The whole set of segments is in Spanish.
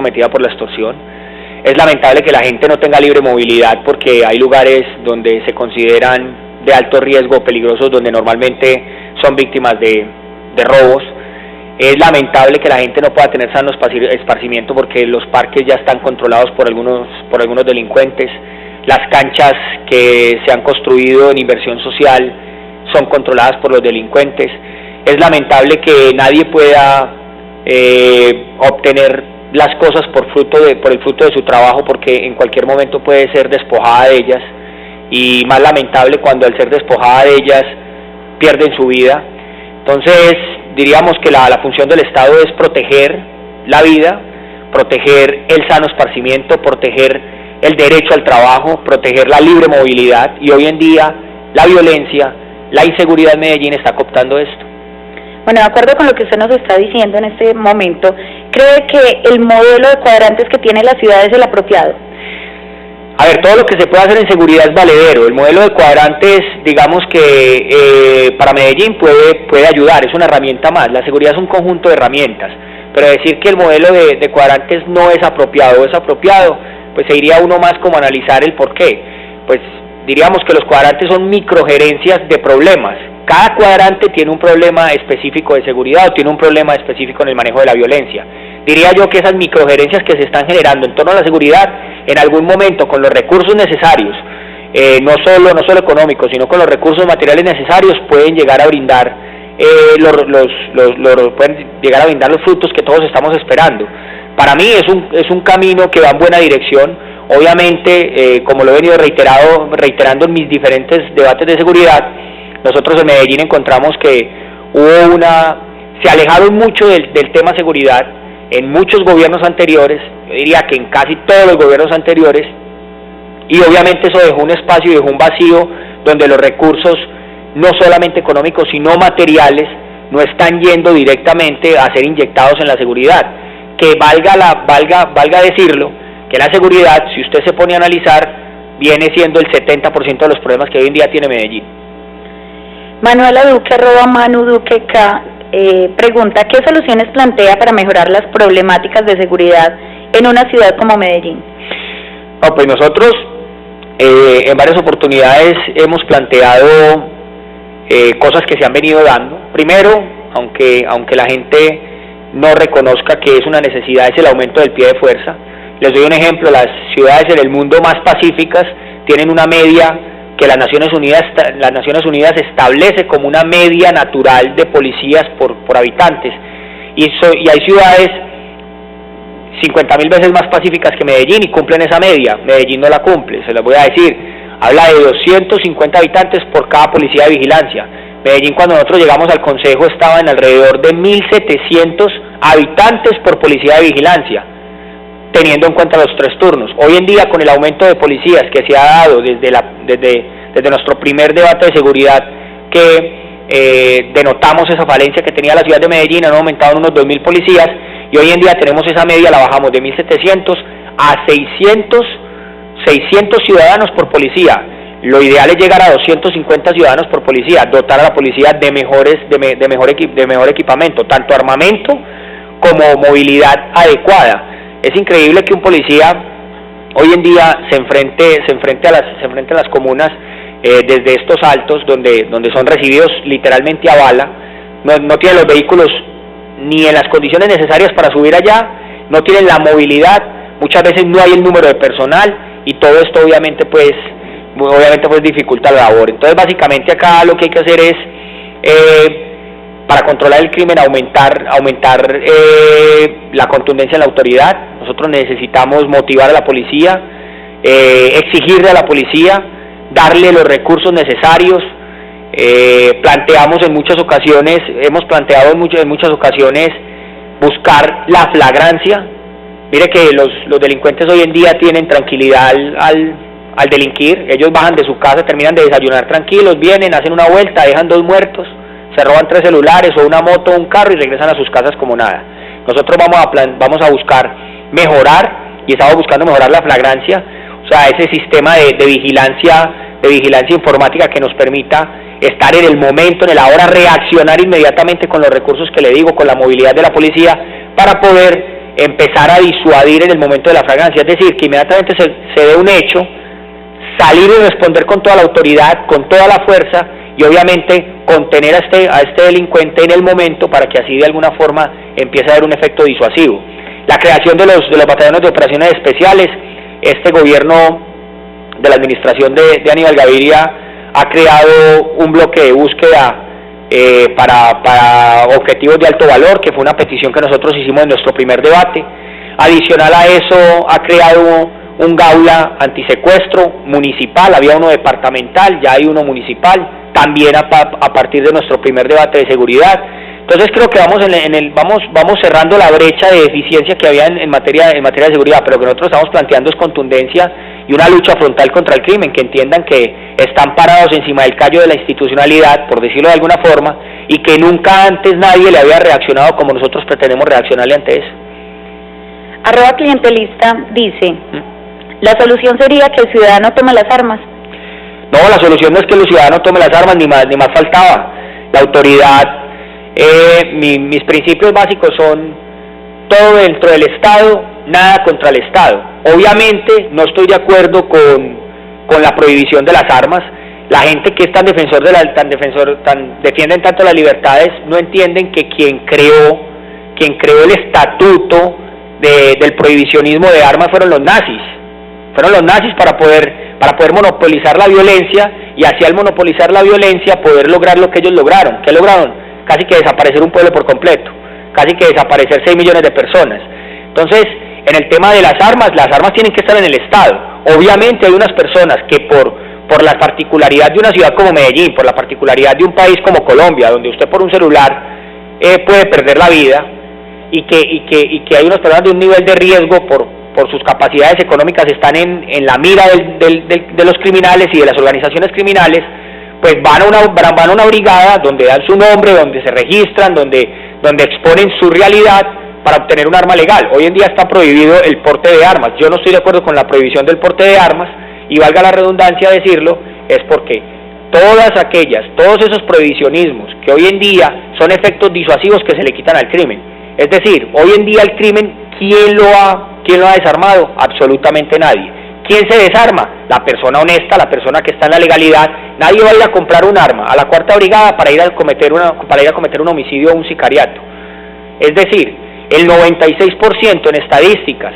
sometida por la extorsión. Es lamentable que la gente no tenga libre movilidad porque hay lugares donde se consideran de alto riesgo, peligrosos, donde normalmente son víctimas de robos. Es lamentable que la gente no pueda tener sano esparcimiento porque los parques ya están controlados por algunos delincuentes. Las canchas que se han construido en inversión social son controladas por los delincuentes. Es lamentable que nadie pueda obtener las cosas por el fruto de su trabajo, porque en cualquier momento puede ser despojada de ellas, y más lamentable cuando al ser despojada de ellas pierden su vida. Entonces diríamos que la función del Estado es proteger la vida, proteger el sano esparcimiento, proteger el derecho al trabajo, proteger la libre movilidad, y hoy en día la violencia, la inseguridad en Medellín está cooptando esto. Bueno, de acuerdo con lo que usted nos está diciendo en este momento, ¿cree que el modelo de cuadrantes que tiene la ciudad es el apropiado? A ver, todo lo que se puede hacer en seguridad es valedero. El modelo de cuadrantes, digamos que para Medellín puede ayudar, es una herramienta más. La seguridad es un conjunto de herramientas, pero decir que el modelo de cuadrantes no es apropiado o es apropiado, pues se iría uno más como a analizar el por qué. Pues diríamos que los cuadrantes son microgerencias de problemas. Cada cuadrante tiene un problema específico de seguridad o tiene un problema específico en el manejo de la violencia. Diría yo que esas microgerencias que se están generando en torno a la seguridad, en algún momento con los recursos necesarios, no solo económicos, sino con los recursos materiales necesarios, pueden llegar a brindar los frutos que todos estamos esperando. Para mí es un camino que va en buena dirección. Obviamente, como lo he venido reiterando en mis diferentes debates de seguridad, nosotros en Medellín encontramos que se alejaron mucho del tema seguridad en muchos gobiernos anteriores, yo diría que en casi todos los gobiernos anteriores, y obviamente eso dejó un espacio y dejó un vacío donde los recursos, no solamente económicos, sino materiales, no están yendo directamente a ser inyectados en la seguridad. Que valga decirlo, que la seguridad, si usted se pone a analizar, viene siendo el 70% de los problemas que hoy en día tiene Medellín. Manuela Duque, @Manu Duque K, pregunta, ¿qué soluciones plantea para mejorar las problemáticas de seguridad en una ciudad como Medellín? No, pues nosotros en varias oportunidades hemos planteado cosas que se han venido dando. Primero, aunque la gente no reconozca que es una necesidad, es el aumento del pie de fuerza. Les doy un ejemplo: las ciudades en el mundo más pacíficas tienen una media que las Naciones Unidas establece como una media natural de policías por habitantes, y hay ciudades 50.000 veces más pacíficas que Medellín y cumplen esa media. Medellín no la cumple, se las voy a decir. Habla de 250 habitantes por cada policía de vigilancia. Medellín, cuando nosotros llegamos al consejo, estaba en alrededor de 1.700 habitantes por policía de vigilancia, teniendo en cuenta los 3 turnos. Hoy en día, con el aumento de policías que se ha dado desde nuestro primer debate de seguridad, que denotamos esa falencia que tenía la ciudad de Medellín, han aumentado en unos 2.000 policías, y hoy en día tenemos esa media, la bajamos de 1.700 a 600 ciudadanos por policía. Lo ideal es llegar a 250 ciudadanos por policía, dotar a la policía de mejor equipamiento, tanto armamento como movilidad adecuada. Es increíble que un policía hoy en día se enfrente a las comunas desde estos altos donde son recibidos literalmente a bala. No tienen los vehículos ni en las condiciones necesarias para subir allá, no tienen la movilidad, muchas veces no hay el número de personal, y todo esto obviamente pues dificulta la labor. Entonces básicamente acá lo que hay que hacer es para controlar el crimen aumentar la contundencia en la autoridad. Nosotros necesitamos motivar a la policía, exigirle a la policía, darle los recursos necesarios. Hemos planteado en muchas ocasiones buscar la flagrancia. Mire que los delincuentes hoy en día tienen tranquilidad al delinquir. Ellos bajan de su casa, terminan de desayunar tranquilos, vienen, hacen una vuelta, dejan 2 muertos, se roban 3 celulares o una moto o un carro y regresan a sus casas como nada. Nosotros vamos a buscar mejorar, y estamos buscando mejorar la flagrancia, o sea, ese sistema de vigilancia informática que nos permita estar en el momento, en el ahora, reaccionar inmediatamente con los recursos que le digo, con la movilidad de la policía, para poder empezar a disuadir en el momento de la flagrancia, es decir, que inmediatamente se dé un hecho, salir y responder con toda la autoridad, con toda la fuerza, y obviamente contener a este delincuente en el momento para que así de alguna forma empiece a haber un efecto disuasivo. La creación de los batallones de operaciones especiales, este gobierno de la administración de Aníbal Gaviria ha creado un bloque de búsqueda para objetivos de alto valor, que fue una petición que nosotros hicimos en nuestro primer debate. Adicional a eso, ha creado un gaula antisecuestro municipal, había uno departamental, ya hay uno municipal, también a partir de nuestro primer debate de seguridad. Entonces creo que vamos cerrando la brecha de eficiencia que había en materia de seguridad, pero lo que nosotros estamos planteando es contundencia y una lucha frontal contra el crimen, que entiendan que están parados encima del callo de la institucionalidad, por decirlo de alguna forma, y que nunca antes nadie le había reaccionado como nosotros pretendemos reaccionarle ante eso. @clientelista dice, ¿la solución sería que el ciudadano tome las armas? No, la solución no es que el ciudadano tome las armas, ni más faltaba. La autoridad, mis principios básicos son todo dentro del Estado, nada contra el Estado. Obviamente no estoy de acuerdo con la prohibición de las armas. La gente que es defienden tanto las libertades no entienden que quien creó el estatuto del prohibicionismo de armas fueron los nazis. Fueron los nazis para poder monopolizar la violencia, y así al monopolizar la violencia poder lograr lo que ellos lograron. ¿Qué lograron? Casi que desaparecer un pueblo por completo, casi que desaparecer 6 millones de personas. Entonces, en el tema de las armas tienen que estar en el Estado. Obviamente hay unas personas que por la particularidad de una ciudad como Medellín, por la particularidad de un país como Colombia, donde usted por un celular puede perder la vida, y que hay unas personas de un nivel de riesgo por sus capacidades económicas están en la mira de los criminales y de las organizaciones criminales, pues van a una brigada donde dan su nombre, donde se registran, donde exponen su realidad para obtener un arma legal. Hoy en día está prohibido el porte de armas. Yo no estoy de acuerdo con la prohibición del porte de armas, y valga la redundancia decirlo, es porque todos esos prohibicionismos que hoy en día son efectos disuasivos que se le quitan al crimen. Es decir, hoy en día el crimen, ¿quién lo ha desarmado? Absolutamente nadie. ¿Quién se desarma? La persona honesta, la persona que está en la legalidad. Nadie va a ir a comprar un arma a la cuarta brigada para ir a cometer un homicidio o un sicariato. Es decir, el 96% en estadísticas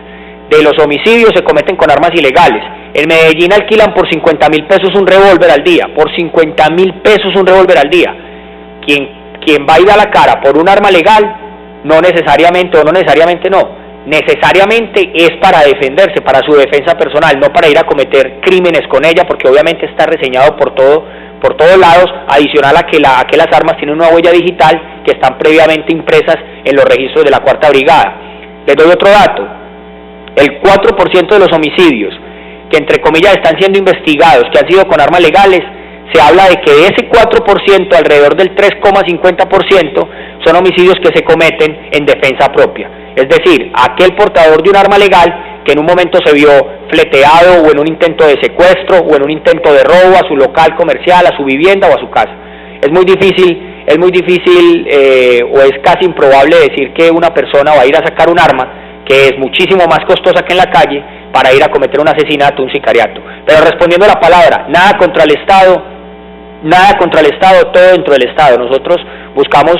de los homicidios se cometen con armas ilegales. En Medellín alquilan por 50.000 pesos un revólver al día, por 50.000 pesos un revólver al día. Quien va a ir a la cara por un arma legal, necesariamente es para defenderse, para su defensa personal, no para ir a cometer crímenes con ella, porque obviamente está reseñado por todos lados, adicional a que las armas tienen una huella digital que están previamente impresas en los registros de la cuarta brigada. Les doy otro dato: el 4% de los homicidios que entre comillas están siendo investigados, que han sido con armas legales, se habla de que de ese 4%, alrededor del 3,50% son homicidios que se cometen en defensa propia. Es decir, aquel portador de un arma legal que en un momento se vio fleteado o en un intento de secuestro o en un intento de robo a su local comercial, a su vivienda o a su casa. Es muy difícil o es casi improbable decir que una persona va a ir a sacar un arma que es muchísimo más costosa que en la calle para ir a cometer un asesinato, un sicariato. Pero respondiendo a la palabra, nada contra el Estado, todo dentro del Estado. Nosotros buscamos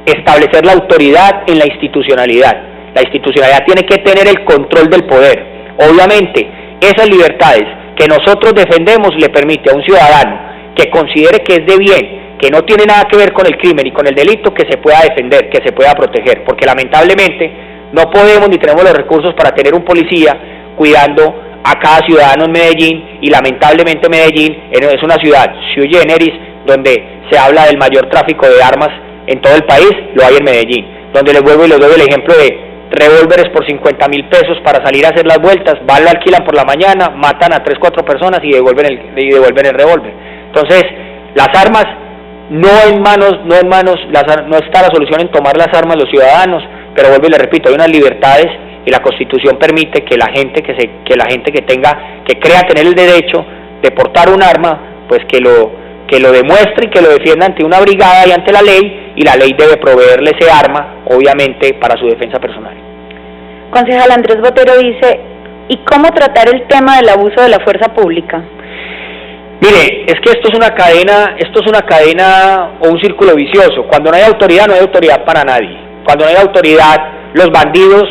establecer la autoridad en la institucionalidad. La institucionalidad tiene que tener el control del poder. Obviamente, esas libertades que nosotros defendemos le permite a un ciudadano que considere que es de bien, que no tiene nada que ver con el crimen y con el delito, que se pueda defender, que se pueda proteger, porque lamentablemente no podemos ni tenemos los recursos para tener un policía cuidando a cada ciudadano en Medellín, y lamentablemente Medellín es una ciudad sui generis, donde se habla del mayor tráfico de armas en todo el país, lo hay en Medellín, donde les vuelvo y les doy el ejemplo de revólveres por 50.000 pesos para salir a hacer las vueltas, lo alquilan por la mañana, matan a 3-4 personas y devuelven el revólver. Entonces, las armas no está la solución en tomar las armas los ciudadanos, pero vuelvo y les repito, hay unas libertades y la Constitución permite que la gente que crea tener el derecho de portar un arma, pues que lo demuestre y que lo defienda ante una brigada y ante la ley, y la ley debe proveerle ese arma, obviamente, para su defensa personal. Concejal Andrés Botero dice, ¿y cómo tratar el tema del abuso de la fuerza pública? Mire, es que esto es una cadena o un círculo vicioso. Cuando no hay autoridad para nadie. Cuando no hay autoridad, los bandidos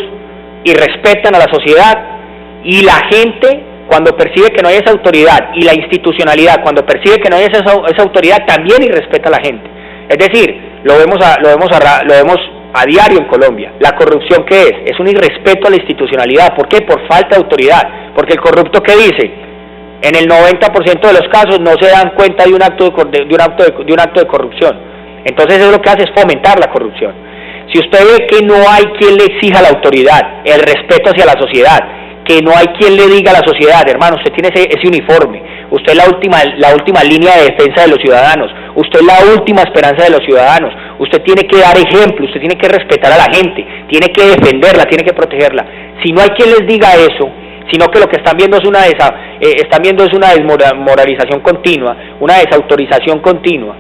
irrespetan a la sociedad, y la gente, cuando percibe que no hay esa autoridad, y la institucionalidad, cuando percibe que no hay esa autoridad, también irrespeta a la gente. Es decir, lo vemos a diario en Colombia. La corrupción, ¿qué es? Es un irrespeto a la institucionalidad. ¿Por qué? Por falta de autoridad. Porque el corrupto, ¿qué dice? En el 90% de los casos no se dan cuenta de un acto de corrupción. Entonces eso lo que hace es fomentar la corrupción. Si usted ve que no hay quien le exija a la autoridad el respeto hacia la sociedad, que no hay quien le diga a la sociedad, hermano, usted tiene ese uniforme, usted es la última línea de defensa de los ciudadanos, usted es la última esperanza de los ciudadanos, usted tiene que dar ejemplo, usted tiene que respetar a la gente, tiene que defenderla, tiene que protegerla. Si no hay quien les diga eso, sino que lo que están viendo es una desmoralización continua, una desautorización continua,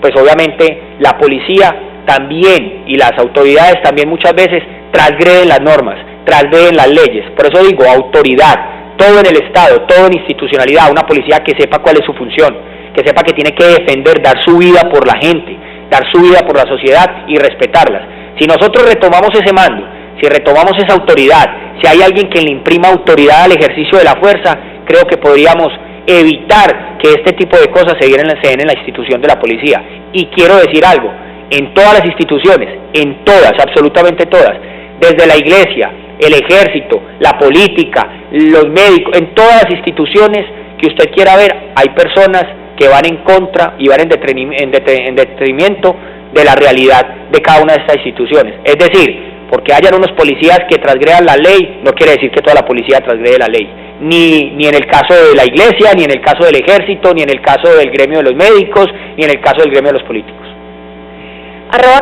pues obviamente la policía también y las autoridades también muchas veces transgreden las normas, transgreden las leyes. Por eso digo, autoridad, todo en el Estado, todo en institucionalidad, una policía que sepa cuál es su función, que sepa que tiene que defender, dar su vida por la gente, dar su vida por la sociedad y respetarlas. Si nosotros retomamos ese mando, si retomamos esa autoridad, si hay alguien que le imprima autoridad al ejercicio de la fuerza, creo que podríamos evitar que este tipo de cosas se den en la institución de la policía. Y quiero decir algo, en todas las instituciones, en todas, absolutamente todas, desde la iglesia, el ejército, la política, los médicos, en todas las instituciones que usted quiera ver, hay personas que van en contra y van en detrimento de la realidad de cada una de estas instituciones. Es decir, porque hayan unos policías que transgredan la ley, no quiere decir que toda la policía transgrede la ley, ni en el caso de la iglesia, ni en el caso del ejército, ni en el caso del gremio de los médicos, ni en el caso del gremio de los políticos.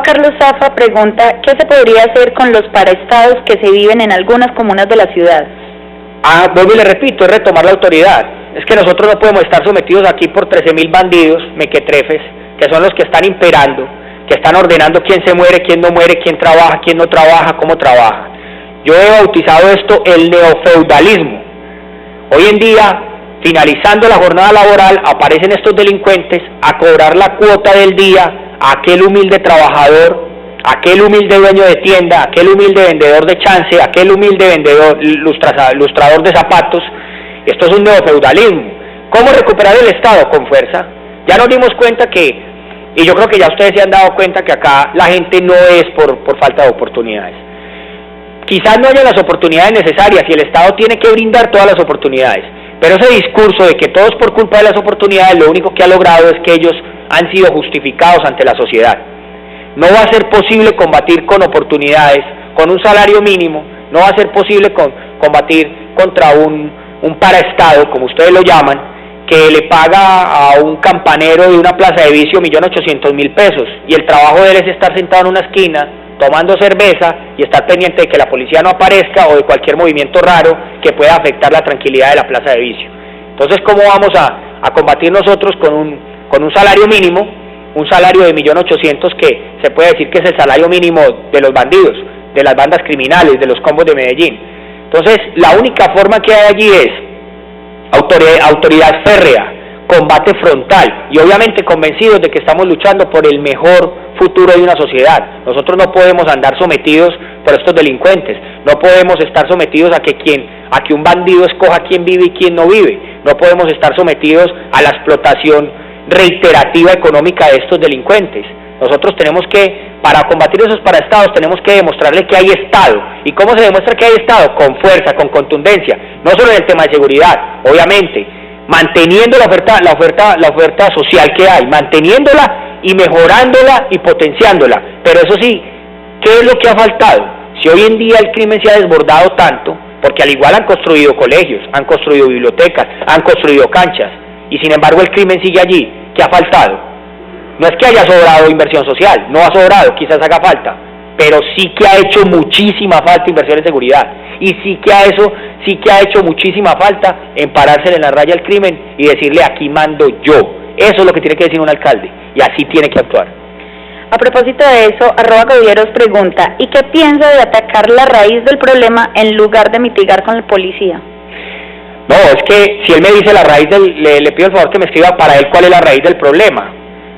Carlos Zafa pregunta, ¿qué se podría hacer con los paraestados que se viven en algunas comunas de la ciudad? Vuelvo y le repito, es retomar la autoridad. Es que nosotros no podemos estar sometidos aquí por 13.000 bandidos, mequetrefes, que son los que están imperando, que están ordenando quién se muere, quién no muere, quién trabaja, quién no trabaja, cómo trabaja. Yo he bautizado esto el neofeudalismo. Hoy en día, finalizando la jornada laboral, aparecen estos delincuentes a cobrar la cuota del día a aquel humilde trabajador, aquel humilde dueño de tienda, aquel humilde vendedor de chance, aquel humilde vendedor, lustrador de zapatos. Esto es un neofeudalismo. ¿Cómo recuperar el Estado? Con fuerza. Ya nos dimos cuenta y yo creo que ya ustedes se han dado cuenta que acá la gente no es por falta de oportunidades. Quizás no haya las oportunidades necesarias y el Estado tiene que brindar todas las oportunidades, pero ese discurso de que todo es por culpa de las oportunidades, lo único que ha logrado es que ellos han sido justificados ante la sociedad. No va a ser posible combatir con oportunidades, con un salario mínimo, no va a ser posible combatir contra un paraestado, como ustedes lo llaman, que le paga a un campanero de una plaza de vicio 1.800.000 pesos, y el trabajo de él es estar sentado en una esquina, tomando cerveza, y estar pendiente de que la policía no aparezca, o de cualquier movimiento raro que pueda afectar la tranquilidad de la plaza de vicio. Entonces, ¿cómo vamos a combatir nosotros con un salario mínimo, un salario de 1.800.000 que se puede decir que es el salario mínimo de los bandidos, de las bandas criminales, de los combos de Medellín? Entonces, la única forma que hay allí es autoridad férrea, combate frontal, y obviamente convencidos de que estamos luchando por el mejor futuro de una sociedad. Nosotros no podemos andar sometidos por estos delincuentes, no podemos estar sometidos a que un bandido escoja quién vive y quién no vive, no podemos estar sometidos a la explotación reiterativa económica de estos delincuentes. Nosotros tenemos que, para combatir esos paraestados, tenemos que demostrarle que hay Estado. ¿Y cómo se demuestra que hay Estado? Con fuerza, con contundencia, no solo en el tema de seguridad, obviamente, manteniendo la oferta social que hay, manteniéndola y mejorándola y potenciándola. Pero eso sí, ¿qué es lo que ha faltado? Si hoy en día el crimen se ha desbordado tanto, porque al igual han construido colegios, han construido bibliotecas, han construido canchas, y sin embargo el crimen sigue allí, ¿qué ha faltado? No es que haya sobrado inversión social, no ha sobrado, quizás haga falta, pero sí que ha hecho muchísima falta inversión en seguridad, y sí que ha hecho muchísima falta en parársele en la raya al crimen y decirle aquí mando yo. Eso es lo que tiene que decir un alcalde, y así tiene que actuar. A propósito de eso, @Gobieros pregunta, ¿y qué piensa de atacar la raíz del problema en lugar de mitigar con la policía? No, es que si él me dice la raíz le pido el favor que me escriba para él cuál es la raíz del problema.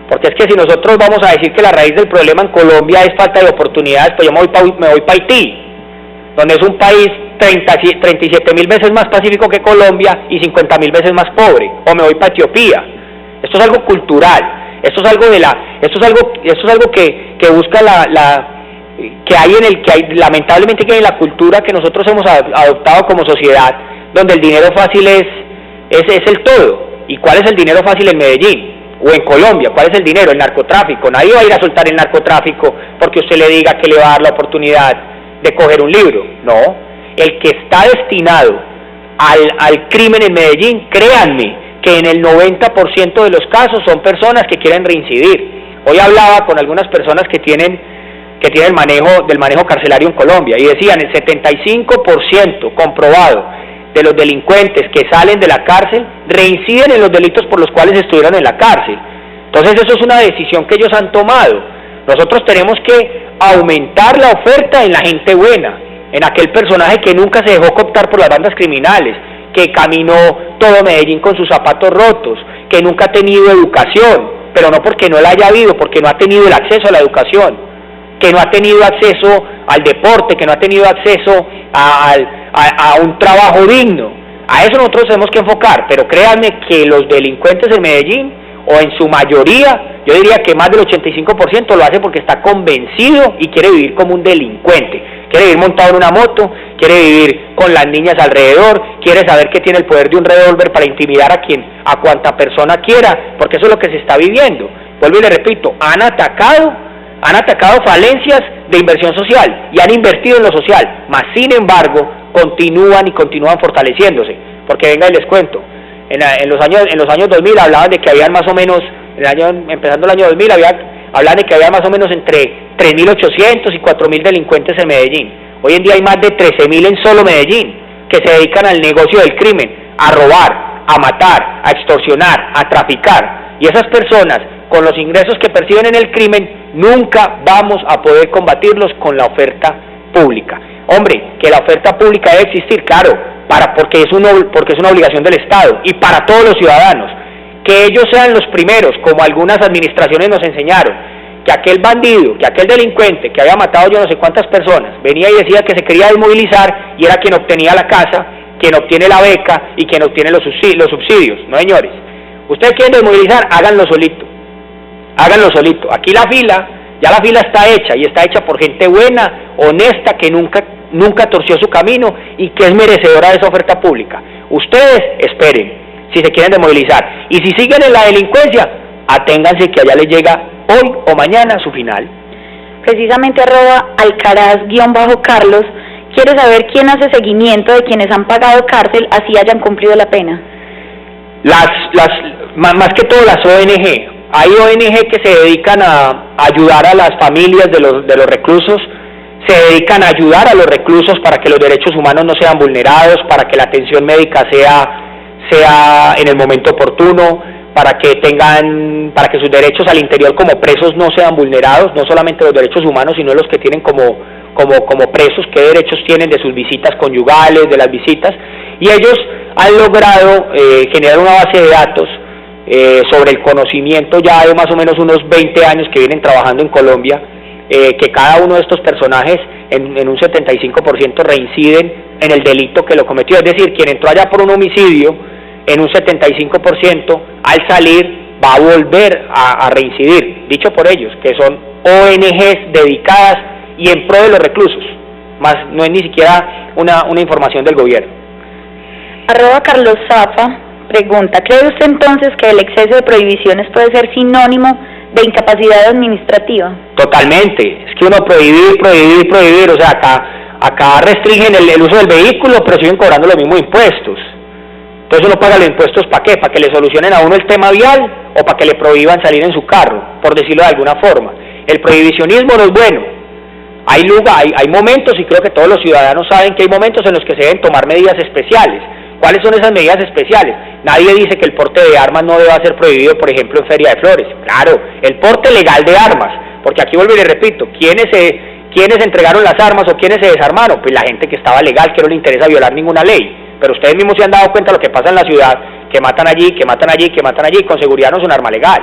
Porque es que si nosotros vamos a decir que la raíz del problema en Colombia es falta de oportunidades, pues yo me voy para Haití, donde es un país 37.000 veces más pacífico que Colombia y 50.000 veces más pobre, o me voy para Etiopía. Esto es algo cultural, esto es algo que busca lamentablemente que hay en la cultura que nosotros hemos adoptado como sociedad, donde el dinero fácil es el todo. ¿Y cuál es el dinero fácil en Medellín? O en Colombia, ¿cuál es el dinero? El narcotráfico. Nadie va a ir a soltar el narcotráfico porque usted le diga que le va a dar la oportunidad de coger un libro. No, el que está destinado al crimen en Medellín, créanme que en el 90% de los casos son personas que quieren reincidir. Hoy hablaba con algunas personas que tienen el manejo carcelario en Colombia y decían el 75% comprobado de los delincuentes que salen de la cárcel reinciden en los delitos por los cuales estuvieron en la cárcel. Entonces eso es una decisión que ellos han tomado. Nosotros tenemos que aumentar la oferta en la gente buena, en aquel personaje que nunca se dejó cooptar por las bandas criminales, que caminó todo Medellín con sus zapatos rotos, que nunca ha tenido educación, pero no porque no la haya habido, porque no ha tenido el acceso a la educación, que no ha tenido acceso al deporte, que no ha tenido acceso a un trabajo digno. A eso nosotros tenemos que enfocar, pero créanme que los delincuentes en Medellín, o en su mayoría, yo diría que más del 85% lo hace porque está convencido y quiere vivir como un delincuente, quiere vivir montado en una moto, quiere vivir con las niñas alrededor, quiere saber que tiene el poder de un revólver para intimidar a cuanta persona quiera, porque eso es lo que se está viviendo. Vuelvo y le repito, han atacado falencias de inversión social y han invertido en lo social, mas sin embargo continúan fortaleciéndose, porque venga y les cuento, en los años 2000 hablaban de que habían más o menos, empezando el año 2000 hablaban de que había más o menos entre 3.800 y 4.000 delincuentes en Medellín. Hoy en día hay más de 13.000 en solo Medellín, que se dedican al negocio del crimen, a robar, a matar, a extorsionar, a traficar, y esas personas con los ingresos que perciben en el crimen, nunca vamos a poder combatirlos con la oferta pública. Hombre, que la oferta pública debe existir, claro, porque es una obligación del Estado y para todos los ciudadanos. Que ellos sean los primeros, como algunas administraciones nos enseñaron, que aquel bandido, que aquel delincuente que había matado yo no sé cuántas personas, venía y decía que se quería desmovilizar y era quien obtenía la casa, quien obtiene la beca y quien obtiene los subsidios. No, señores, ustedes quieren desmovilizar, háganlo solito. Aquí la fila está hecha, y está hecha por gente buena, honesta, que nunca torció su camino y que es merecedora de esa oferta pública. Ustedes esperen, si se quieren desmovilizar, y si siguen en la delincuencia, aténganse que allá les llega hoy o mañana su final. Precisamente @Alcaraz_Carlos quiere saber quién hace seguimiento de quienes han pagado cárcel así hayan cumplido la pena. Más que todo las ONG. Hay ONG que se dedican a ayudar a las familias de los reclusos, se dedican a ayudar a los reclusos para que los derechos humanos no sean vulnerados, para que la atención médica sea en el momento oportuno, para que sus derechos al interior como presos no sean vulnerados, no solamente los derechos humanos, sino los que tienen como presos, qué derechos tienen de sus visitas conyugales, de las visitas, y ellos han logrado generar una base de datos sobre el conocimiento ya de más o menos unos 20 años que vienen trabajando en Colombia, que cada uno de estos personajes en un 75% reinciden en el delito que lo cometió, es decir, quien entró allá por un homicidio, en un 75% al salir va a volver a reincidir, dicho por ellos, que son ONGs dedicadas y en pro de los reclusos, más no es ni siquiera una información del gobierno. @Carlos Zafa pregunta, ¿cree usted entonces que el exceso de prohibiciones puede ser sinónimo de incapacidad administrativa? Totalmente, es que uno prohibir, o sea, acá restringen el uso del vehículo, pero siguen cobrando los mismos impuestos. Entonces uno paga los impuestos ¿para qué? ¿Para que le solucionen a uno el tema vial o para que le prohíban salir en su carro, por decirlo de alguna forma? El prohibicionismo no es bueno. Hay momentos, y creo que todos los ciudadanos saben que hay momentos en los que se deben tomar medidas especiales. ¿Cuáles son esas medidas especiales? Nadie dice que el porte de armas no deba ser prohibido, por ejemplo, en Feria de Flores. Claro, el porte legal de armas, porque aquí vuelvo y le repito, ¿quiénes entregaron las armas o quiénes se desarmaron? Pues la gente que estaba legal, que no le interesa violar ninguna ley, pero ustedes mismos se han dado cuenta de lo que pasa en la ciudad, que matan allí, que matan allí, que matan allí, con seguridad no es un arma legal,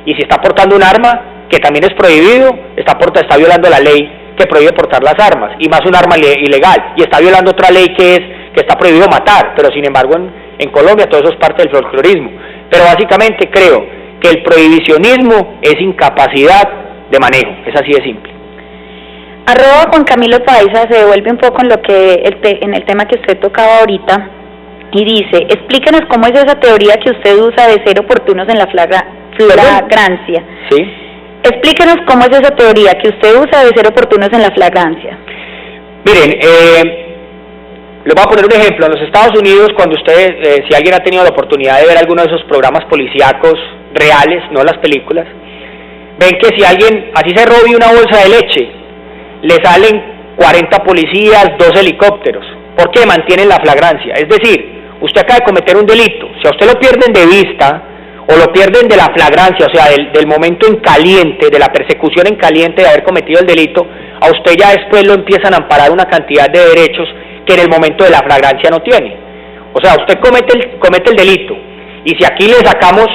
y si está portando un arma, que también es prohibido, está violando la ley que prohíbe portar las armas, y más un arma ilegal, y está violando otra ley que está prohibido matar, pero sin embargo en Colombia todo eso es parte del folclorismo. Pero básicamente creo que el prohibicionismo es incapacidad de manejo, es así de simple. @Juan Camilo Paisa se devuelve un poco en lo que en el tema que usted tocaba ahorita y dice, explíquenos cómo es esa teoría que usted usa de ser oportunos en la flagrancia. Sí. Explíquenos cómo es esa teoría que usted usa de ser oportunos en la flagrancia. Miren, les voy a poner un ejemplo. En los Estados Unidos, cuando ustedes, si alguien ha tenido la oportunidad de ver alguno de esos programas policíacos reales, no las películas, ven que si alguien así se robe una bolsa de leche, le salen 40 policías, 2 helicópteros. ¿Por qué? Mantienen la flagrancia. Es decir, usted acaba de cometer un delito. Si a usted lo pierden de vista o lo pierden de la flagrancia, o sea, del momento en caliente, de la persecución en caliente de haber cometido el delito, a usted ya después lo empiezan a amparar una cantidad de derechos que en el momento de la flagrancia no tiene. O sea, usted comete el delito, y si aquí le sacamos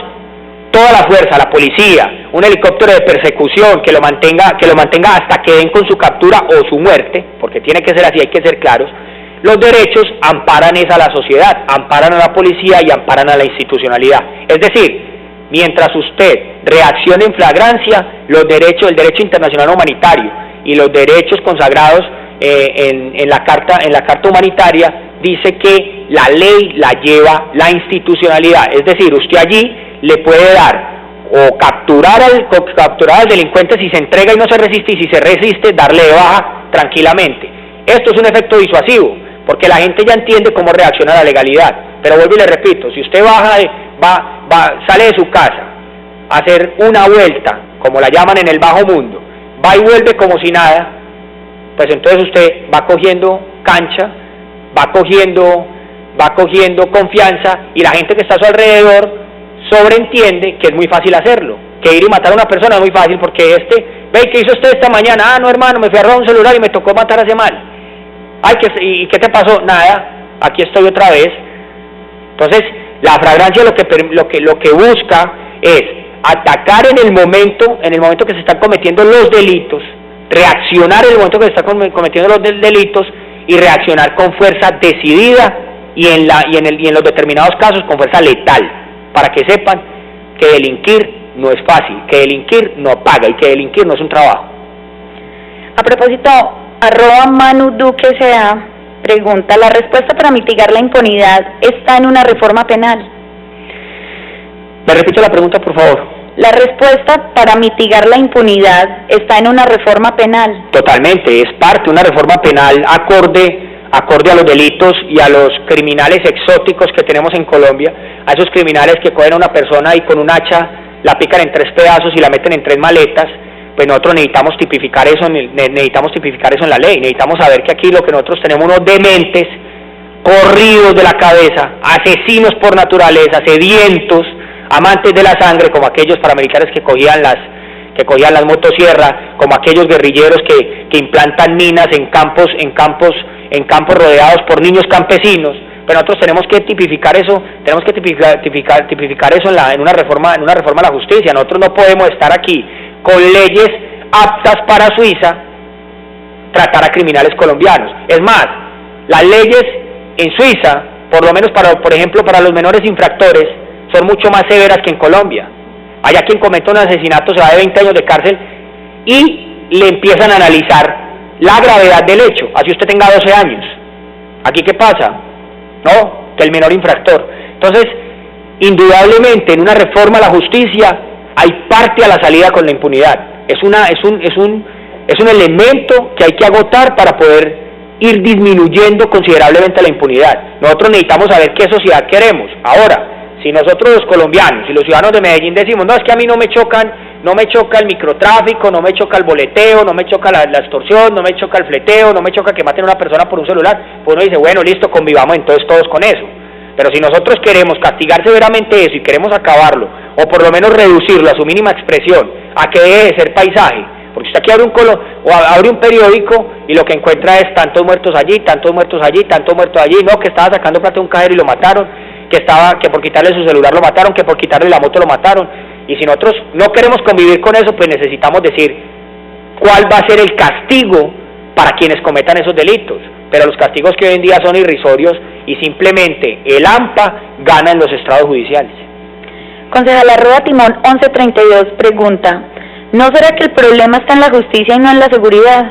toda la fuerza, la policía, un helicóptero de persecución que lo mantenga hasta que den con su captura o su muerte, porque tiene que ser así, hay que ser claros, los derechos amparan a la sociedad, amparan a la policía y amparan a la institucionalidad. Es decir, mientras usted reaccione en flagrancia, el derecho internacional humanitario y los derechos consagrados en la carta humanitaria dice que la ley la lleva la institucionalidad. Es decir, usted allí le puede dar o capturar al delincuente si se entrega y no se resiste, y si se resiste, darle de baja tranquilamente. Esto es un efecto disuasivo, porque la gente ya entiende cómo reacciona a la legalidad. Pero vuelvo y le repito, si usted sale de su casa a hacer una vuelta, como la llaman en el bajo mundo, va y vuelve como si nada, pues entonces usted va cogiendo cancha, va cogiendo confianza, y la gente que está a su alrededor sobreentiende que es muy fácil hacerlo, que ir y matar a una persona es muy fácil, porque ve, ¿qué hizo usted esta mañana? No, hermano, me fui a robar un celular y me tocó matar hace mal. Ay, ¿y qué te pasó? Nada, aquí estoy otra vez. Entonces, la flagrancia lo que busca es atacar en el momento que se están cometiendo los delitos, reaccionar en el momento que se están cometiendo los delitos, y reaccionar con fuerza decidida y en los determinados casos con fuerza letal, para que sepan que delinquir no es fácil, que delinquir no paga y que delinquir no es un trabajo. A propósito, @ManuDuqueSA pregunta, ¿la respuesta para mitigar la impunidad está en una reforma penal? ¿Me repite la pregunta, por favor? La respuesta para mitigar la impunidad está en una reforma penal. Totalmente, es parte de una reforma penal acorde a los delitos y a los criminales exóticos que tenemos en Colombia, a esos criminales que cogen a una persona y con un hacha la pican en 3 pedazos y la meten en 3 maletas. Pues nosotros necesitamos tipificar eso en la ley. Necesitamos saber que aquí lo que nosotros tenemos, unos dementes corridos de la cabeza, asesinos por naturaleza, sedientos, amantes de la sangre, como aquellos paramilitares que cogían las motosierras, como aquellos guerrilleros que implantan minas en campos rodeados por niños campesinos. Pero nosotros tenemos que tipificar eso, en una reforma a la justicia. Nosotros no podemos estar aquí con leyes aptas para Suiza tratar a criminales colombianos. Es más, las leyes en Suiza, por lo menos por ejemplo para los menores infractores, son mucho más severas que en Colombia. Allá quien comete un asesinato se va de 20 años de cárcel y le empiezan a analizar la gravedad del hecho, así usted tenga 12 años. ¿Aquí qué pasa? No, que el menor infractor. Entonces, indudablemente en una reforma a la justicia hay parte a la salida con la impunidad. Es un elemento que hay que agotar para poder ir disminuyendo considerablemente la impunidad. Nosotros necesitamos saber qué sociedad queremos. Ahora, si nosotros los colombianos y los ciudadanos de Medellín decimos, no, es que a mí no me choca el microtráfico, no me choca el boleteo, no me choca la extorsión, no me choca el fleteo, no me choca que maten a una persona por un celular, pues uno dice, bueno, listo, convivamos entonces todos con eso. Pero si nosotros queremos castigar severamente eso y queremos acabarlo, o por lo menos reducirlo a su mínima expresión, a que deje de ser paisaje, porque usted aquí abre abre un periódico y lo que encuentra es tantos muertos allí, tantos muertos allí, tantos muertos allí, no, que estaba sacando plata de un cajero y lo mataron, que por quitarle su celular lo mataron, que por quitarle la moto lo mataron, y si nosotros no queremos convivir con eso, pues necesitamos decir cuál va a ser el castigo para quienes cometan esos delitos, pero los castigos que hoy en día son irrisorios y simplemente el AMPA gana en los estrados judiciales. Concejal Timón 1132 pregunta, ¿no será que el problema está en la justicia y no en la seguridad?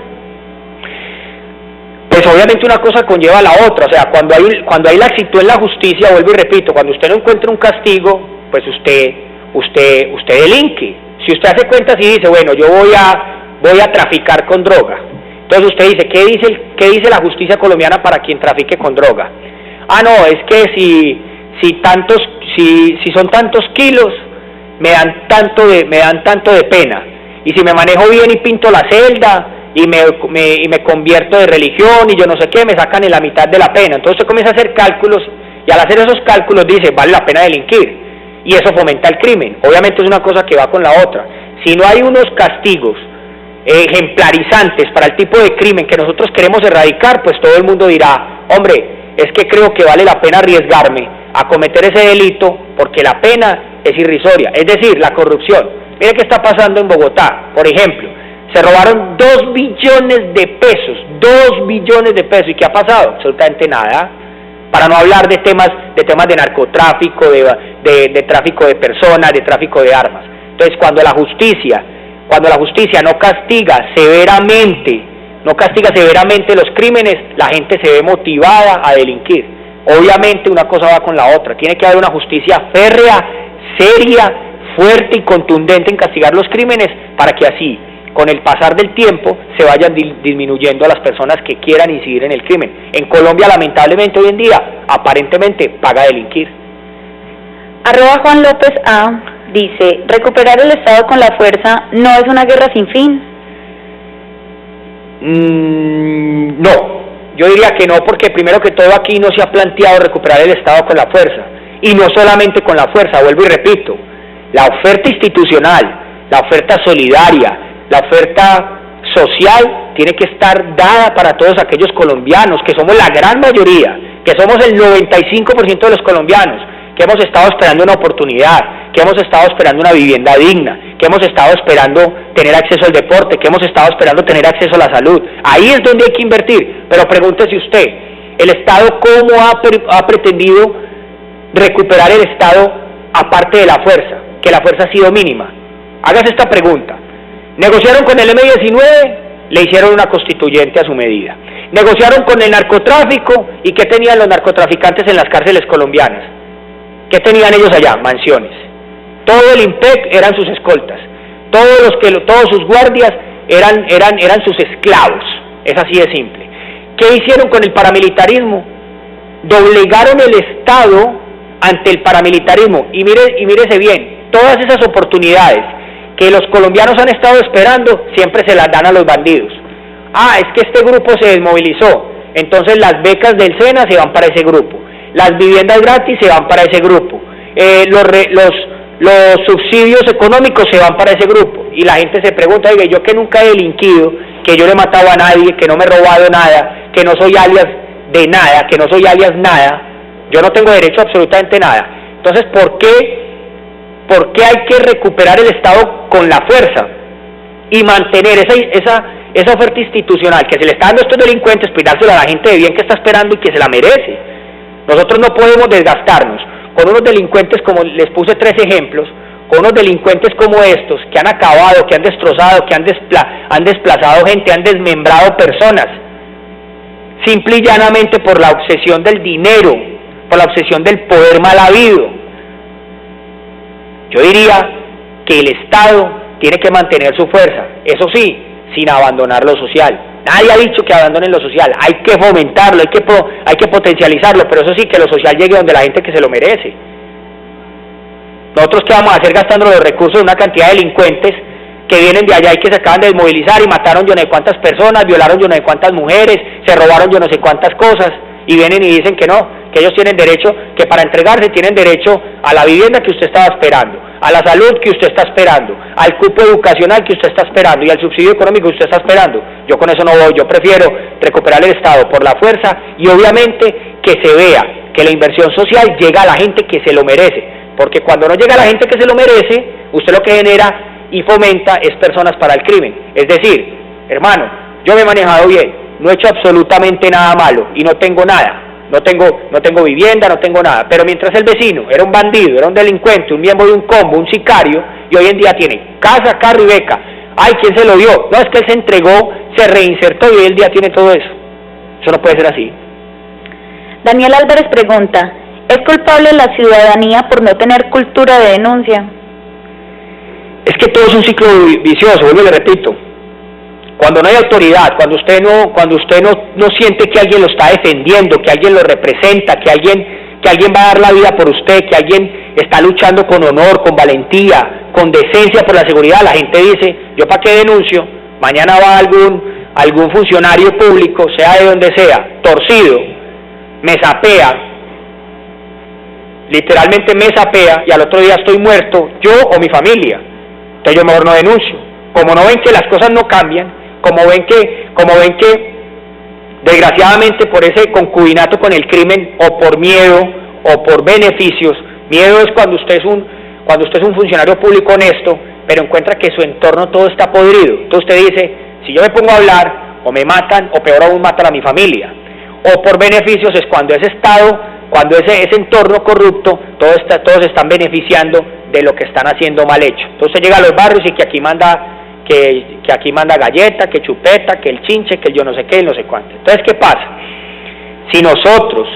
Pues obviamente una cosa conlleva a la otra, o sea, cuando hay laxitud en la justicia, vuelvo y repito, cuando usted no encuentra un castigo, pues usted delinque. Si usted hace cuentas y dice, bueno, yo voy a traficar con droga, entonces usted dice, ¿qué dice la justicia colombiana para quien trafique con droga? Ah, no, es que si son tantos kilos, me dan tanto de pena, y si me manejo bien y pinto la celda, y me convierto de religión, y yo no sé qué, me sacan en la mitad de la pena. Entonces usted comienza a hacer cálculos, y al hacer esos cálculos dice, vale la pena delinquir, y eso fomenta el crimen. Obviamente es una cosa que va con la otra. Si no hay unos castigos ejemplarizantes para el tipo de crimen que nosotros queremos erradicar, pues todo el mundo dirá, hombre, es que creo que vale la pena arriesgarme a cometer ese delito porque la pena es irrisoria. Es decir, la corrupción. Mire qué está pasando en Bogotá, por ejemplo, se robaron 2 billones de pesos, 2 billones de pesos, ¿y qué ha pasado? Absolutamente nada, para no hablar de temas de narcotráfico, de tráfico de personas, de tráfico de armas. Entonces, cuando la justicia no castiga severamente los crímenes, la gente se ve motivada a delinquir. Obviamente una cosa va con la otra, tiene que haber una justicia férrea, seria, fuerte y contundente en castigar los crímenes para que así, con el pasar del tiempo, se vayan disminuyendo a las personas que quieran incidir en el crimen. En Colombia, lamentablemente, hoy en día, aparentemente, paga delinquir. @Juan López A. dice, recuperar el Estado con la fuerza no es una guerra sin fin. No, yo diría que no, porque primero que todo aquí no se ha planteado recuperar el Estado con la fuerza, y no solamente con la fuerza, vuelvo y repito, la oferta institucional, la oferta solidaria, la oferta social tiene que estar dada para todos aquellos colombianos, que somos la gran mayoría, que somos el 95% de los colombianos, que hemos estado esperando una oportunidad, que hemos estado esperando una vivienda digna, que hemos estado esperando tener acceso al deporte, que hemos estado esperando tener acceso a la salud. Ahí es donde hay que invertir, pero pregúntese usted, ¿el Estado cómo ha pretendido recuperar el Estado aparte de la fuerza? Que la fuerza ha sido mínima. Hágase esta pregunta. Negociaron con el M-19, le hicieron una constituyente a su medida. Negociaron con el narcotráfico, ¿y qué tenían los narcotraficantes en las cárceles colombianas? ¿Qué tenían ellos allá? Mansiones. Todo el IMPEC eran sus escoltas. Todos sus guardias eran sus esclavos. Es así de simple. ¿Qué hicieron con el paramilitarismo? Doblegaron el Estado ante el paramilitarismo. Y mírese bien, todas esas oportunidades que los colombianos han estado esperando, siempre se las dan a los bandidos. Ah, es que este grupo se desmovilizó, entonces las becas del SENA se van para ese grupo, las viviendas gratis se van para ese grupo, los subsidios económicos se van para ese grupo, y la gente se pregunta, oye, yo que nunca he delinquido, que yo no he matado a nadie, que no me he robado nada, que no soy alias de nada, que no soy alias nada, yo no tengo derecho a absolutamente nada. Entonces, ¿por qué hay que recuperar el Estado con la fuerza y mantener esa oferta institucional que se le está dando a estos delincuentes, pues dársela a la gente de bien que está esperando y que se la merece? Nosotros no podemos desgastarnos con unos delincuentes, como les puse 3 ejemplos, con unos delincuentes como estos, que han acabado, que han destrozado, que han desplazado gente, han desmembrado personas, simple y llanamente por la obsesión del dinero, por la obsesión del poder mal habido. Yo diría que el Estado tiene que mantener su fuerza, eso sí, sin abandonar lo social. Nadie ha dicho que abandonen lo social, hay que fomentarlo, hay que potencializarlo, pero eso sí, que lo social llegue donde la gente que se lo merece. Nosotros, ¿qué vamos a hacer gastando los recursos de una cantidad de delincuentes que vienen de allá y que se acaban de desmovilizar y mataron yo no sé cuántas personas, violaron yo no sé cuántas mujeres, se robaron yo no sé cuántas cosas, y vienen y dicen que no, que ellos tienen derecho, que para entregarse tienen derecho a la vivienda que usted estaba esperando, a la salud que usted está esperando, al cupo educacional que usted está esperando y al subsidio económico que usted está esperando. Yo con eso no voy, yo prefiero recuperar el Estado por la fuerza y obviamente que se vea que la inversión social llega a la gente que se lo merece, porque cuando no llega a la gente que se lo merece, usted lo que genera y fomenta es personas para el crimen. Es decir, hermano, yo me he manejado bien, no he hecho absolutamente nada malo y no tengo nada, no tengo vivienda, no tengo nada, pero mientras el vecino era un bandido, era un delincuente, un miembro de un combo, un sicario, y hoy en día tiene casa, carro y beca. Ay, ¿quién se lo dio? No, es que él se entregó, se reinsertó y hoy en día tiene todo eso. Eso no puede ser así. Daniel Álvarez pregunta, ¿es culpable la ciudadanía por no tener cultura de denuncia? Es que todo es un ciclo vicioso, vuelvo y le repito. Cuando no hay autoridad, cuando usted no siente que alguien lo está defendiendo, que alguien lo representa, que alguien va a dar la vida por usted, que alguien está luchando con honor, con valentía, con decencia por la seguridad, la gente dice, ¿yo para qué denuncio? Mañana va algún funcionario público, sea de donde sea, torcido, me sapea, literalmente me sapea, y al otro día estoy muerto, yo o mi familia. Entonces yo mejor no denuncio. Como no ven que las cosas no cambian, como ven que desgraciadamente por ese concubinato con el crimen, o por miedo, o por beneficios, miedo es cuando usted es un funcionario público honesto, pero encuentra que su entorno todo está podrido. Entonces usted dice, si yo me pongo a hablar, o me matan, o peor aún matan a mi familia. O por beneficios es cuando ese Estado, cuando ese entorno corrupto, todos se están beneficiando de lo que están haciendo mal hecho. Entonces llega a los barrios y que aquí manda galleta, que chupeta, que el chinche, que el yo no sé qué y no sé cuánto. Entonces, ¿qué pasa? Si nosotros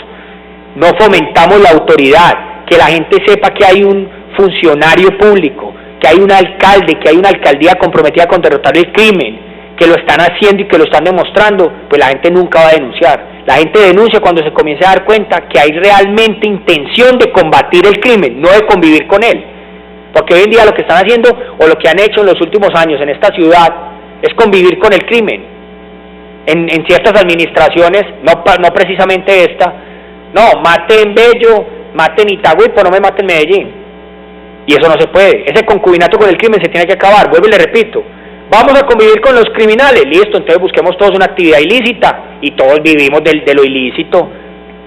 no fomentamos la autoridad, que la gente sepa que hay un funcionario público, que hay un alcalde, que hay una alcaldía comprometida con derrotar el crimen, que lo están haciendo y que lo están demostrando, pues la gente nunca va a denunciar. La gente denuncia cuando se comienza a dar cuenta que hay realmente intención de combatir el crimen, no de convivir con él. Porque hoy en día lo que están haciendo, o lo que han hecho en los últimos años en esta ciudad, es convivir con el crimen. En ciertas administraciones, no precisamente esta, no, mate en Bello, mate en Itagüí, pero no me mate en Medellín. Y eso no se puede. Ese concubinato con el crimen se tiene que acabar. Vuelvo y le repito, vamos a convivir con los criminales, listo, entonces busquemos todos una actividad ilícita, y todos vivimos de lo ilícito.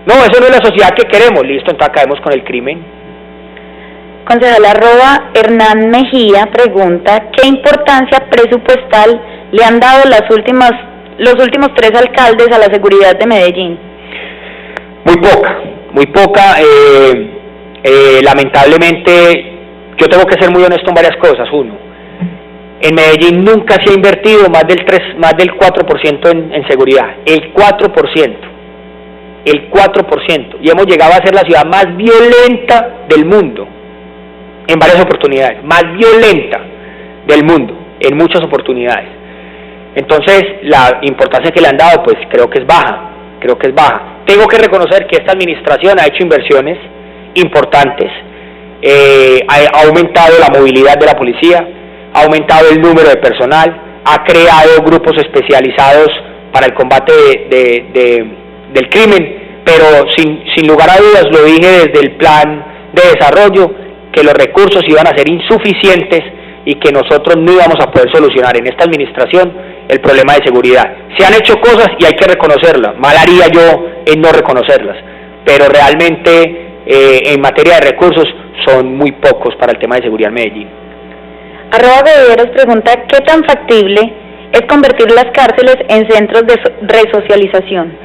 No, eso no es la sociedad que queremos, listo, entonces acabemos con el crimen. Concejal Hernán Mejía pregunta, ¿qué importancia presupuestal le han dado los últimos 3 alcaldes a la seguridad de Medellín? Muy poca. Lamentablemente, yo tengo que ser muy honesto en varias cosas. Uno, en Medellín nunca se ha invertido más del 4% en seguridad, el 4%, y hemos llegado a ser la ciudad más violenta del mundo. En varias oportunidades, más violenta del mundo, en muchas oportunidades. Entonces, la importancia que le han dado, pues creo que es baja. Tengo que reconocer que esta administración ha hecho inversiones importantes, ha aumentado la movilidad de la policía, ha aumentado el número de personal, ha creado grupos especializados para el combate del crimen, pero sin lugar a dudas, lo dije desde el plan de desarrollo, que los recursos iban a ser insuficientes y que nosotros no íbamos a poder solucionar en esta administración el problema de seguridad. Se han hecho cosas y hay que reconocerlas, mal haría yo en no reconocerlas, pero realmente en materia de recursos son muy pocos para el tema de seguridad en Medellín. @Bederos pregunta, ¿qué tan factible es convertir las cárceles en centros de resocialización?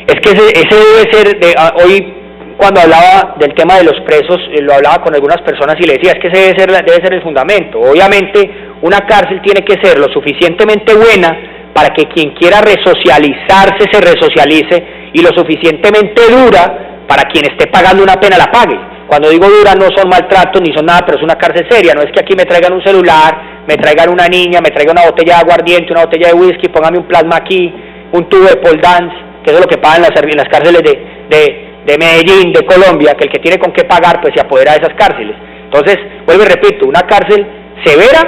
Es que ese debe ser, hoy cuando hablaba del tema de los presos, lo hablaba con algunas personas y le decía, es que ese debe ser el fundamento. Obviamente, una cárcel tiene que ser lo suficientemente buena para que quien quiera resocializarse se resocialice, y lo suficientemente dura para quien esté pagando una pena la pague. Cuando digo dura no son maltratos ni son nada, pero es una cárcel seria. No es que aquí me traigan un celular, me traigan una niña, me traigan una botella de aguardiente, una botella de whisky, póngame un plasma aquí, un tubo de pole dance, que eso es lo que pagan en las cárceles de Medellín, de Colombia, que el que tiene con qué pagar pues se apodera de esas cárceles. Entonces, vuelvo y repito, una cárcel severa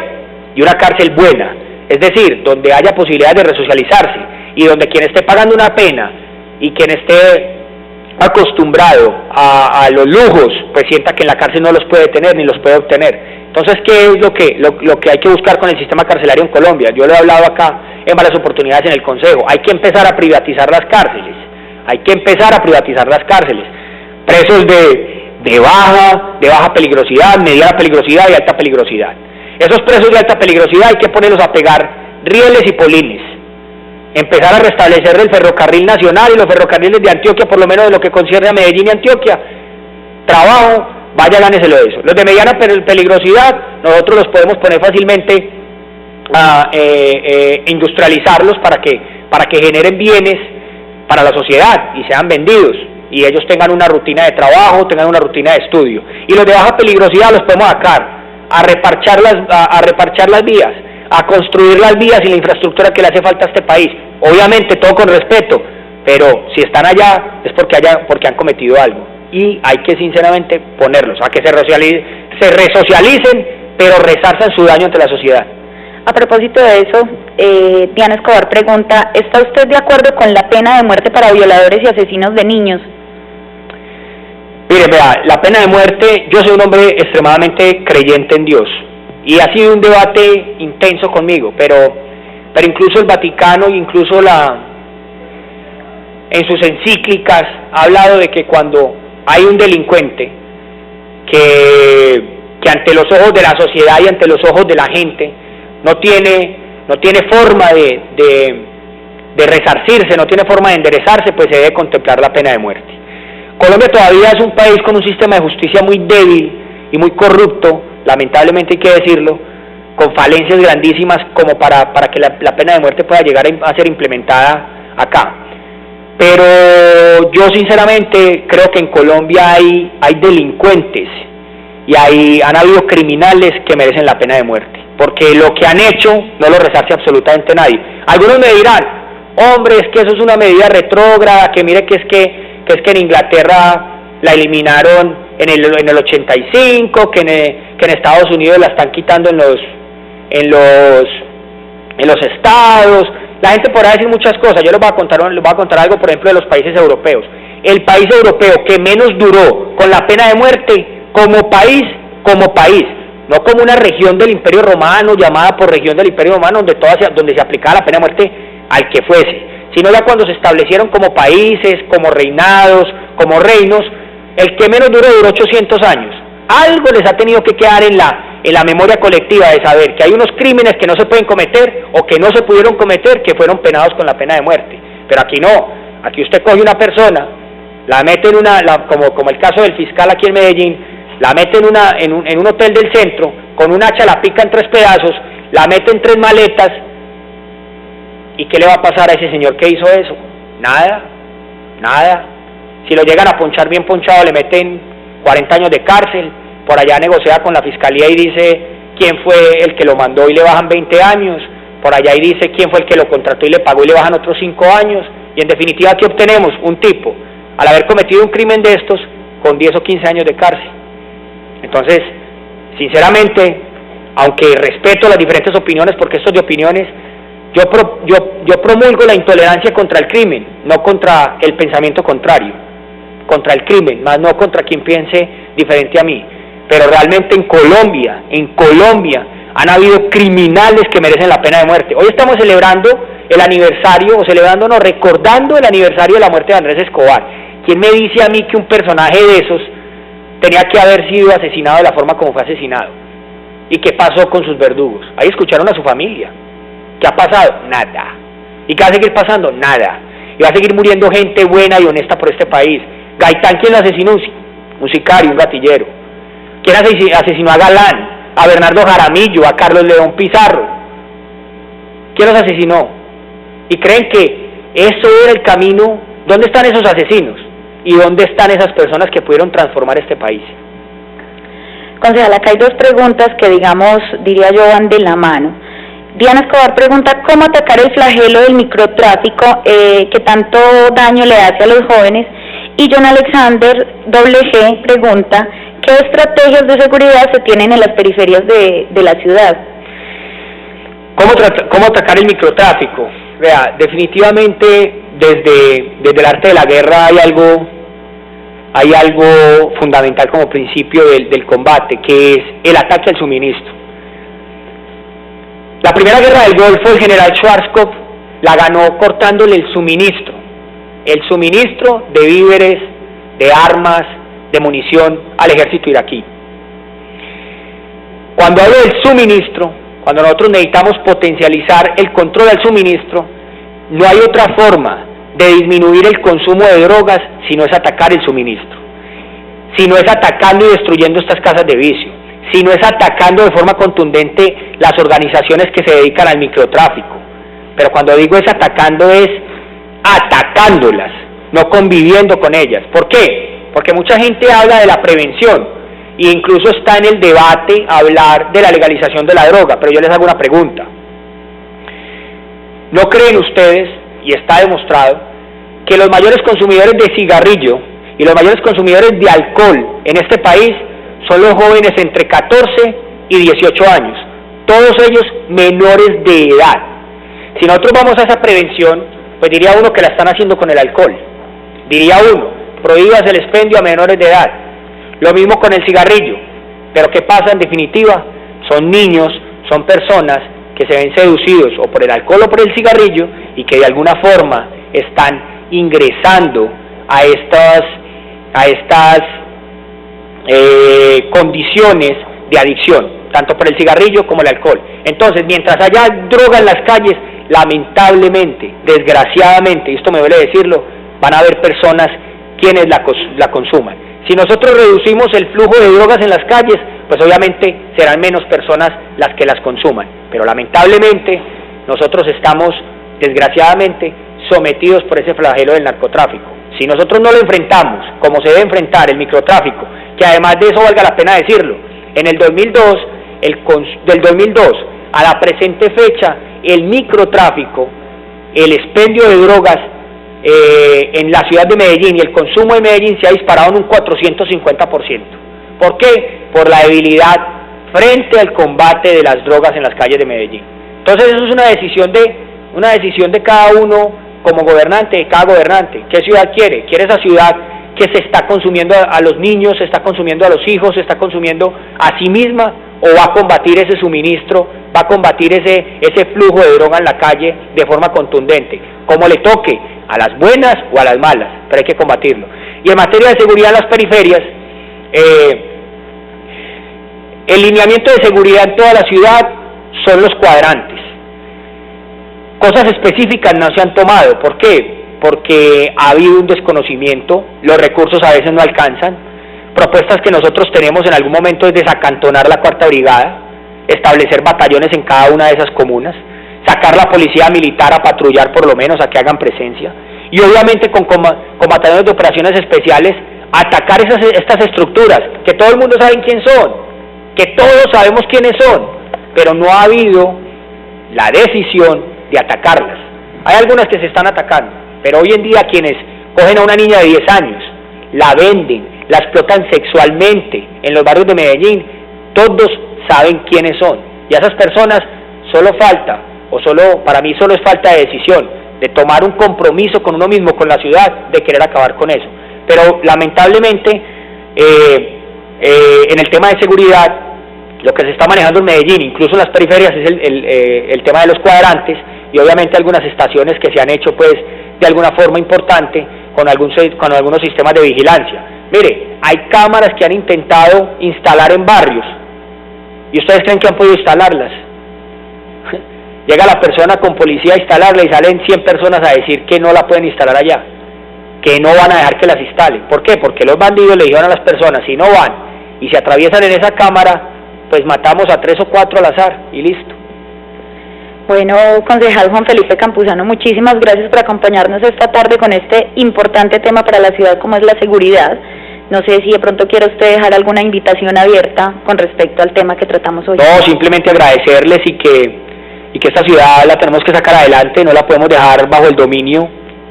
y una cárcel buena, es decir, donde haya posibilidad de resocializarse y donde quien esté pagando una pena y quien esté acostumbrado a los lujos, pues sienta que en la cárcel no los puede tener ni los puede obtener. Entonces, ¿qué es lo que hay que buscar con el sistema carcelario en Colombia? Yo lo he hablado acá en varias oportunidades en el Consejo. Hay que empezar a privatizar las cárceles. Hay que empezar a privatizar las cárceles. Presos de baja peligrosidad, mediana peligrosidad y alta peligrosidad. Esos presos de alta peligrosidad hay que ponerlos a pegar rieles y polines. Empezar a restablecer el ferrocarril nacional y los ferrocarriles de Antioquia, por lo menos de lo que concierne a Medellín y Antioquia. Trabajo, vaya, gáneselo de eso. Los de mediana peligrosidad, nosotros los podemos poner fácilmente a industrializarlos para que generen bienes para la sociedad y sean vendidos, y ellos tengan una rutina de trabajo, tengan una rutina de estudio. Y los de baja peligrosidad los podemos sacar a reparchar las vías, a construir las vías y la infraestructura que le hace falta a este país, obviamente todo con respeto, pero si están allá es porque han cometido algo, y hay que sinceramente ponerlos a que se resocialicen, pero resarzan su daño ante la sociedad. A propósito de eso, Diana Escobar pregunta, ¿está usted de acuerdo con la pena de muerte para violadores y asesinos de niños? Mire, vea, la pena de muerte, yo soy un hombre extremadamente creyente en Dios, y ha sido un debate intenso conmigo, pero incluso el Vaticano, incluso en sus encíclicas, ha hablado de que cuando hay un delincuente que ante los ojos de la sociedad y ante los ojos de la gente no tiene forma de resarcirse, no tiene forma de enderezarse, pues se debe contemplar la pena de muerte. Colombia todavía es un país con un sistema de justicia muy débil y muy corrupto, lamentablemente hay que decirlo, con falencias grandísimas como para que la pena de muerte pueda llegar a ser implementada acá. Pero yo sinceramente creo que en Colombia hay delincuentes y han habido criminales que merecen la pena de muerte, porque lo que han hecho no lo resarce absolutamente nadie. Algunos me dirán, hombre, es que eso es una medida retrógrada, que mire que es que en Inglaterra la eliminaron en el 85, que en Estados Unidos la están quitando en los estados. La gente podrá decir muchas cosas. Yo les voy a contar algo, por ejemplo, de los países europeos. El país europeo que menos duró con la pena de muerte como país, no como una región del Imperio Romano, llamada por región del Imperio Romano, donde se aplicaba la pena de muerte al que fuese, sino ya cuando se establecieron como países, como reinados, como reinos, el que menos duró 800 años. Algo les ha tenido que quedar en la memoria colectiva de saber que hay unos crímenes que no se pueden cometer o que no se pudieron cometer, que fueron penados con la pena de muerte. Pero aquí no, aquí usted coge una persona, la mete como el caso del fiscal aquí en Medellín, la mete en un hotel del centro, con un hacha la pica en 3 pedazos, la mete en 3 maletas, ¿y qué le va a pasar a ese señor que hizo eso? Nada. Si lo llegan a ponchar bien ponchado, le meten 40 años de cárcel, por allá negocia con la fiscalía y dice quién fue el que lo mandó y le bajan 20 años, por allá y dice quién fue el que lo contrató y le pagó y le bajan otros 5 años, y en definitiva, ¿qué obtenemos? Un tipo, al haber cometido un crimen de estos, con 10 o 15 años de cárcel. Entonces, sinceramente, aunque respeto las diferentes opiniones, porque esto es de opiniones, yo promulgo la intolerancia contra el crimen, no contra el pensamiento contrario, contra el crimen, más no contra quien piense diferente a mí. Pero realmente en Colombia han habido criminales que merecen la pena de muerte. Hoy estamos celebrando el aniversario, recordando el aniversario de la muerte de Andrés Escobar. ¿Quién me dice a mí que un personaje de esos tenía que haber sido asesinado de la forma como fue asesinado? ¿Y qué pasó con sus verdugos? Ahí escucharon a su familia. ¿Qué ha pasado? Nada. ¿Y qué va a seguir pasando? Nada. Y va a seguir muriendo gente buena y honesta por este país. Gaitán, ¿quién lo asesinó? Un sicario, un gatillero. ¿Quién asesinó a Galán? A Bernardo Jaramillo, a Carlos León Pizarro. ¿Quién los asesinó? ¿Y creen que eso era el camino? ¿Dónde están esos asesinos? ¿Y dónde están esas personas que pudieron transformar este país? Concejal, acá hay 2 preguntas que, diría yo, van de la mano. Diana Escobar pregunta cómo atacar el flagelo del microtráfico que tanto daño le hace a los jóvenes, y John Alexander WG pregunta qué estrategias de seguridad se tienen en las periferias de la ciudad. ¿Cómo atacar el microtráfico? Vea, definitivamente desde el arte de la guerra hay hay algo fundamental como principio del combate, que es el ataque al suministro. La primera guerra del Golfo, el general Schwarzkopf la ganó cortándole el suministro de víveres, de armas, de munición al ejército iraquí. Cuando hablo del suministro, cuando nosotros necesitamos potencializar el control del suministro, no hay otra forma de disminuir el consumo de drogas si no es atacar el suministro, si no es atacando y destruyendo estas casas de vicio, si no es atacando de forma contundente las organizaciones que se dedican al microtráfico. Pero cuando digo es atacando, es atacándolas, no conviviendo con ellas. ¿Por qué? Porque mucha gente habla de la prevención, e incluso está en el debate hablar de la legalización de la droga, pero yo les hago una pregunta. ¿No creen ustedes, y está demostrado, que los mayores consumidores de cigarrillo y los mayores consumidores de alcohol en este país son los jóvenes entre 14 y 18 años, todos ellos menores de edad? Si nosotros vamos a esa prevención, pues diría uno que la están haciendo con el alcohol, diría uno, prohíbas el expendio a menores de edad, lo mismo con el cigarrillo, pero ¿qué pasa en definitiva? Son niños, son personas que se ven seducidos o por el alcohol o por el cigarrillo y que de alguna forma están ingresando a estas condiciones de adicción, tanto por el cigarrillo como el alcohol. Entonces, mientras haya droga en las calles, lamentablemente, desgraciadamente, y esto me duele decirlo, van a haber personas quienes la consuman. Si nosotros reducimos el flujo de drogas en las calles, pues obviamente serán menos personas las que las consuman. Pero lamentablemente nosotros estamos, desgraciadamente, sometidos por ese flagelo del narcotráfico. Si nosotros no lo enfrentamos como se debe enfrentar el microtráfico, que además de eso valga la pena decirlo, en el 2002, del 2002 a la presente fecha, el microtráfico, el expendio de drogas en la ciudad de Medellín y el consumo de Medellín se ha disparado en un 450%. ¿Por qué? Por la debilidad frente al combate de las drogas en las calles de Medellín. Entonces eso es una decisión de cada uno como gobernante, de cada gobernante. ¿Qué ciudad quiere? ¿Quiere esa ciudad que se está consumiendo a los niños, se está consumiendo a los hijos, se está consumiendo a sí misma, o va a combatir ese suministro, va a combatir ese flujo de droga en la calle de forma contundente, como le toque, a las buenas o a las malas, pero hay que combatirlo? Y en materia de seguridad en las periferias, el lineamiento de seguridad en toda la ciudad son los cuadrantes. Cosas específicas no se han tomado. ¿Por qué? Porque ha habido un desconocimiento, los recursos a veces no alcanzan. Propuestas que nosotros tenemos en algún momento es desacantonar la cuarta brigada, establecer batallones en cada una de esas comunas, sacar la policía militar a patrullar por lo menos, a que hagan presencia, y obviamente con batallones de operaciones especiales atacar estas estructuras, que todo el mundo sabe quién son, que todos sabemos quiénes son, pero no ha habido la decisión de atacarlas. Hay algunas que se están atacando, pero hoy en día quienes cogen a una niña de 10 años, la venden, la explotan sexualmente en los barrios de Medellín, todos saben quiénes son, y a esas personas para mí solo es falta de decisión, de tomar un compromiso con uno mismo, con la ciudad, de querer acabar con eso. Pero lamentablemente en el tema de seguridad, lo que se está manejando en Medellín, incluso en las periferias, es el tema de los cuadrantes, y obviamente algunas estaciones que se han hecho pues de alguna forma importante con algunos sistemas de vigilancia. Mire, hay cámaras que han intentado instalar en barrios, ¿y ustedes creen que han podido instalarlas? Llega la persona con policía a instalarla y salen 100 personas a decir que no la pueden instalar allá, que no van a dejar que las instalen. ¿Por qué? Porque los bandidos le dijeron a las personas, si no van y se atraviesan en esa cámara, pues matamos a 3 o 4 al azar y listo. Bueno, concejal Juan Felipe Campuzano, muchísimas gracias por acompañarnos esta tarde con este importante tema para la ciudad como es la seguridad. No sé si de pronto quiere usted dejar alguna invitación abierta con respecto al tema que tratamos hoy. No, simplemente agradecerles y que esta ciudad la tenemos que sacar adelante, no la podemos dejar bajo el dominio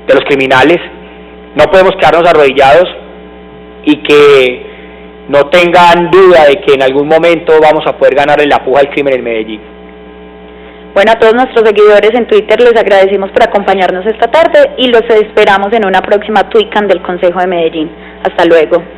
de los criminales, no podemos quedarnos arrodillados, y que no tengan duda de que en algún momento vamos a poder ganarle la puja al crimen en Medellín. Bueno, a todos nuestros seguidores en Twitter les agradecemos por acompañarnos esta tarde y los esperamos en una próxima Tweetcan del Consejo de Medellín. Hasta luego.